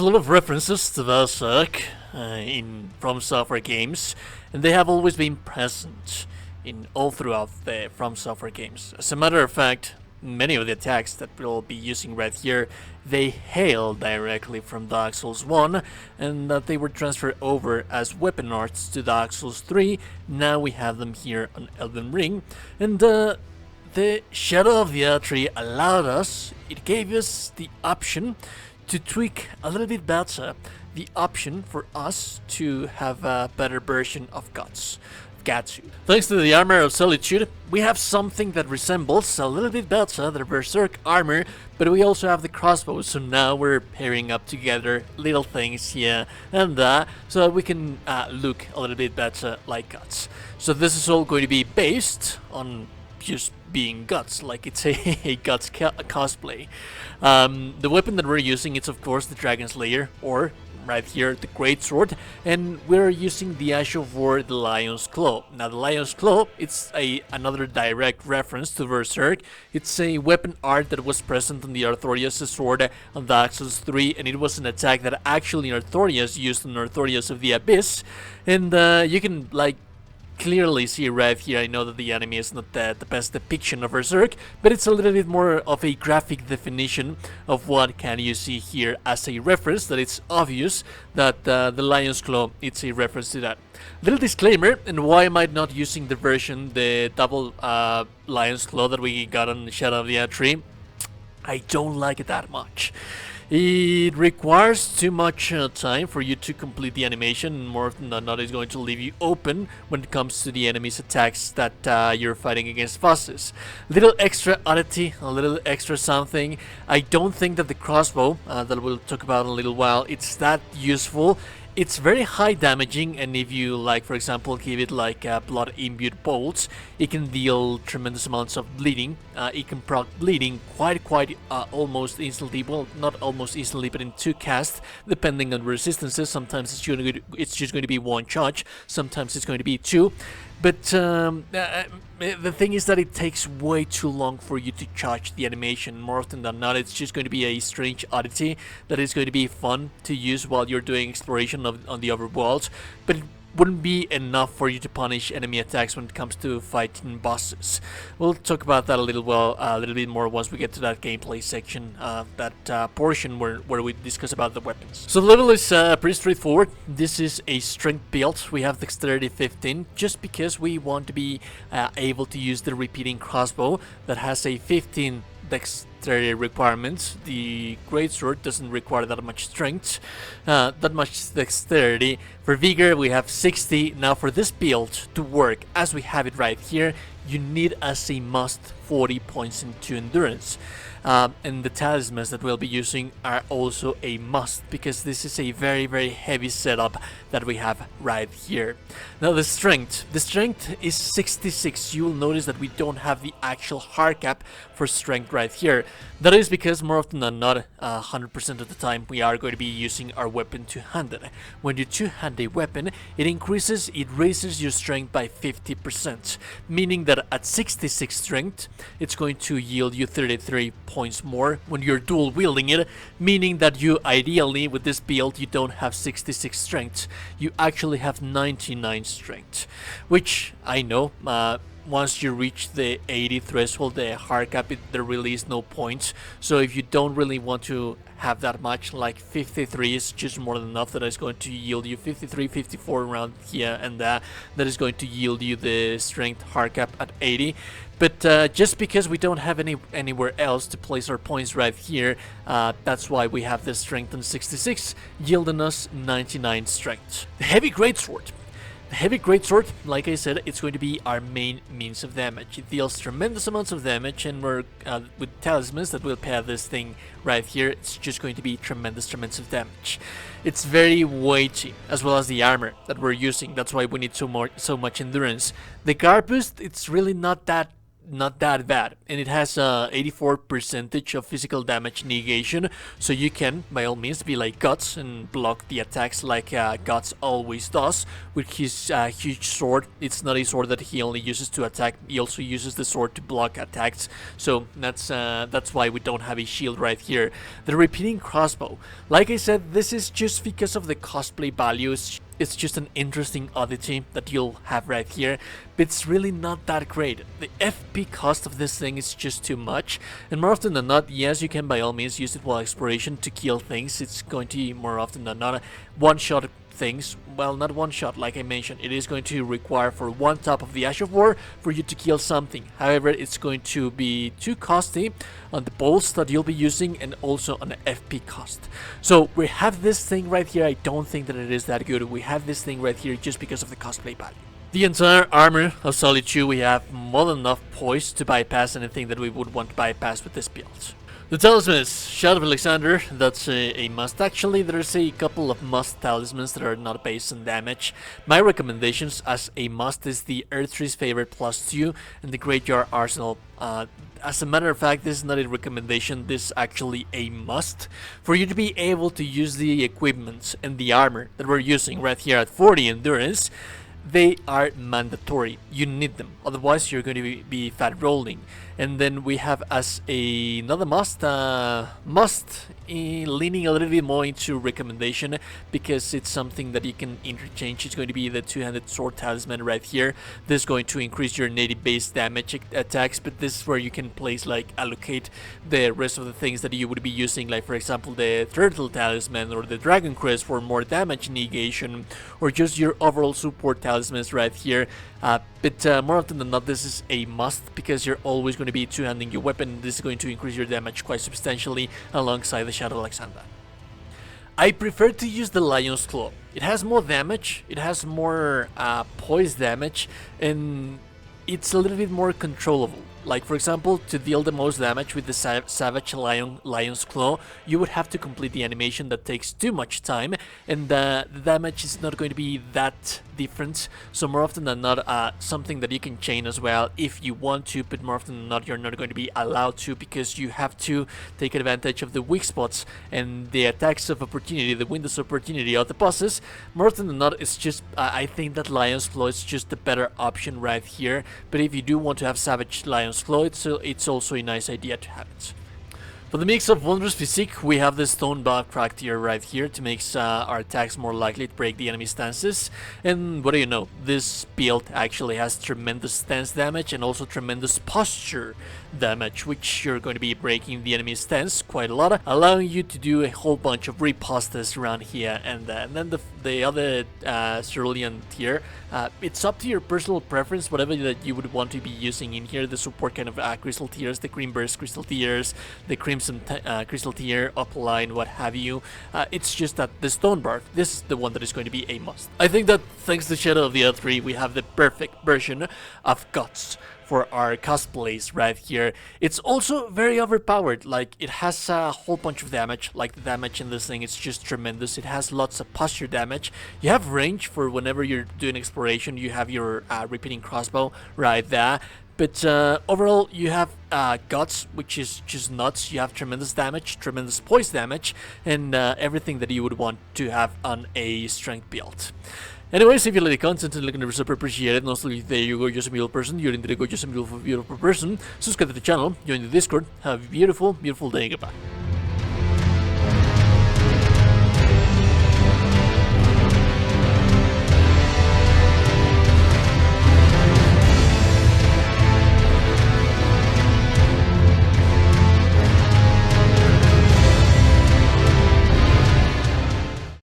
lot of references to Berserk from Software games, and they have always been present in all throughout the From Software games. As a matter of fact, many of the attacks that we'll be using right here, they hail directly from Dark Souls 1, and that they were transferred over as weapon arts to Dark Souls 3. Now we have them here on Elden Ring, and the Shadow of the Erdtree allowed us, it gave us the option to tweak a little bit better, the option for us to have a better version of Gatsu. Thanks to the Armor of Solitude, we have something that resembles a little bit better the Berserk armor, but we also have the Crossbow, so now we're pairing up together little things here and there, so that we can look a little bit better like Guts. So this is all going to be based on just being Guts, like it's a Guts cosplay. The weapon that we're using is of course the Dragon Slayer, or right here the Greatsword, and we're using the Ash of War, the Lion's Claw. Now the Lion's Claw, it's another direct reference to Berserk. It's a weapon art that was present on the Arthurius sword on Dark Souls 3, and it was an attack that actually Arthurius used on Arthurius of the Abyss, and you can like clearly see right here. I know that the anime is not the best depiction of Berserk, but it's a little bit more of a graphic definition of what can you see here as a reference, that it's obvious that the Lion's Claw, it's a reference to that. Little disclaimer, and why am I not using the double Lion's Claw that we got on Shadow of the Erdtree? I don't like it that much. It requires too much time for you to complete the animation, and more often than not, it's going to leave you open when it comes to the enemy's attacks that you're fighting against bosses. Little extra oddity, a little extra something. I don't think that the Crossbow, that we'll talk about in a little while, it's that useful. It's very high damaging, and if you, like, for example, give it like blood imbued bolts, it can deal tremendous amounts of bleeding. It can proc bleeding quite almost instantly. Well, not almost instantly, but in 2 casts, depending on resistances. Sometimes it's just going to be 1 charge. Sometimes it's going to be 2. But the thing is that it takes way too long for you to charge the animation. More often than not, it's just going to be a strange oddity that is going to be fun to use while you're doing exploration on the overworld, but it wouldn't be enough for you to punish enemy attacks when it comes to fighting bosses. We'll talk about that a little bit more once we get to that gameplay section, that portion where we discuss about the weapons. So the level is pretty straightforward. This is a strength build. We have dexterity 15, just because we want to be able to use the repeating crossbow that has a 15 dexterity requirements. The Greatsword doesn't require that much strength, that much dexterity. For vigor we have 60. Now for this build to work as we have it right here, you need as a must 40 points into endurance. And the talismans that we'll be using are also a must, because this is a very heavy setup that we have right here. Now the strength is 66. You will notice that we don't have the actual hard cap for strength right here. That is because more often than not, 100% of the time, we are going to be using our weapon two-handed. When you two-hand a weapon, it raises your strength by 50%, meaning that at 66 strength, it's going to yield you 33 points more when you're dual wielding it, meaning that you ideally with this build you don't have 66 strength, you actually have 99 strength, which I know once you reach the 80 threshold, the hard cap, there really is no point. So if you don't really want to have that much, like 53 is just more than enough. That is going to yield you 53, 54 around here, and that is going to yield you the strength hard cap at 80. But just because we don't have anywhere else to place our points right here, that's why we have this strength on 66, yielding us 99 strength. The Heavy Greatsword. The Heavy Greatsword, like I said, it's going to be our main means of damage. It deals tremendous amounts of damage, and we're with talismans that will pair this thing right here, it's just going to be tremendous of damage. It's very weighty, as well as the armor that we're using. That's why we need so much endurance. The guard boost, it's really not that not that bad, and it has a 84% of physical damage negation, so you can by all means be like Guts and block the attacks like Guts always does with his huge sword. It's not a sword that he only uses to attack, he also uses the sword to block attacks, so that's why we don't have a shield right here. The repeating crossbow, like I said, this is just because of the cosplay values. It's just an interesting oddity that you'll have right here, but it's really not that great. The FP cost of this thing is just too much, and more often than not, yes, you can by all means use it while exploration to kill things. It's going to be more often than not one-shot things. Well, not one shot, like I mentioned. It is going to require for one tap of the Ash of War for you to kill something. However, it's going to be too costly on the bolts that you'll be using and also on the FP cost. So we have this thing right here. I don't think that it is that good. We have this thing right here just because of the cosplay value. The entire armor of Solid 2, we have more than enough poise to bypass anything that we would want to bypass with this build. The Talismans, Shadow of Alexander, that's a must. Actually, there's a couple of must talismans that are not based on damage. My recommendations as a must is the Earthree's Favorite +2 and the Graveyard Arsenal. As a matter of fact, this is not a recommendation, this is actually a must. For you to be able to use the equipment and the armor that we're using right here at 40 endurance, they are mandatory. You need them, otherwise you're going to be fat rolling. And then we have as another must, leaning a little bit more into recommendation because it's something that you can interchange. It's going to be the two-handed sword talisman right here. This is going to increase your native base damage attacks, but this is where you can place, like, allocate the rest of the things that you would be using, like for example the turtle talisman or the dragon crest for more damage negation, or just your overall support talismans right here. But more often than not, this is a must because you're always going to be two-handing your weapon. This is going to increase your damage quite substantially alongside the Shadow of Alexander. I prefer to use the Lion's Claw. It has more damage, it has more poise damage, and it's a little bit more controllable. Like for example, to deal the most damage with the Savage Lion's Claw, you would have to complete the animation that takes too much time, and the damage is not going to be that different. So more often than not, something that you can chain as well if you want to, but more often than not, you're not going to be allowed to because you have to take advantage of the weak spots and the attacks of opportunity, the windows of opportunity of the bosses. More often than not, it's just, I think that Lion's Claw is just the better option right here. But if you do want to have Savage Lion's Claw, it's also a nice idea to have it. For the mix of Wondrous Physique, we have the Stone Buff cracked here right here to make our attacks more likely to break the enemy stances. And what do you know, this build actually has tremendous stance damage and also tremendous posture damage, which you're going to be breaking the enemy's stance quite a lot, allowing you to do a whole bunch of ripostes around here. And then the other cerulean tier, it's up to your personal preference, whatever that you would want to be using in here. The support kind of crystal tiers, the Cream Burst crystal tiers, the Crimson crystal tier, upline, what have you. It's just that the Stone Bark, this is the one that is going to be a must. I think that thanks to Shadow of the Earthtree, we have the perfect version of Guts for our cosplays right here. It's also very overpowered. Like, it has a whole bunch of damage. Like, the damage in this thing is just tremendous. It has lots of posture damage. You have range for whenever you're doing exploration. You have your repeating crossbow right there. But overall, you have Guts, which is just nuts. You have tremendous damage, tremendous poise damage, and everything that you would want to have on a strength build. Anyways, if you like the content and looking to be super appreciated, and also if there you go, just a beautiful person, you're into the go, just a beautiful person, subscribe to the channel, join the Discord, have a beautiful, beautiful day, goodbye.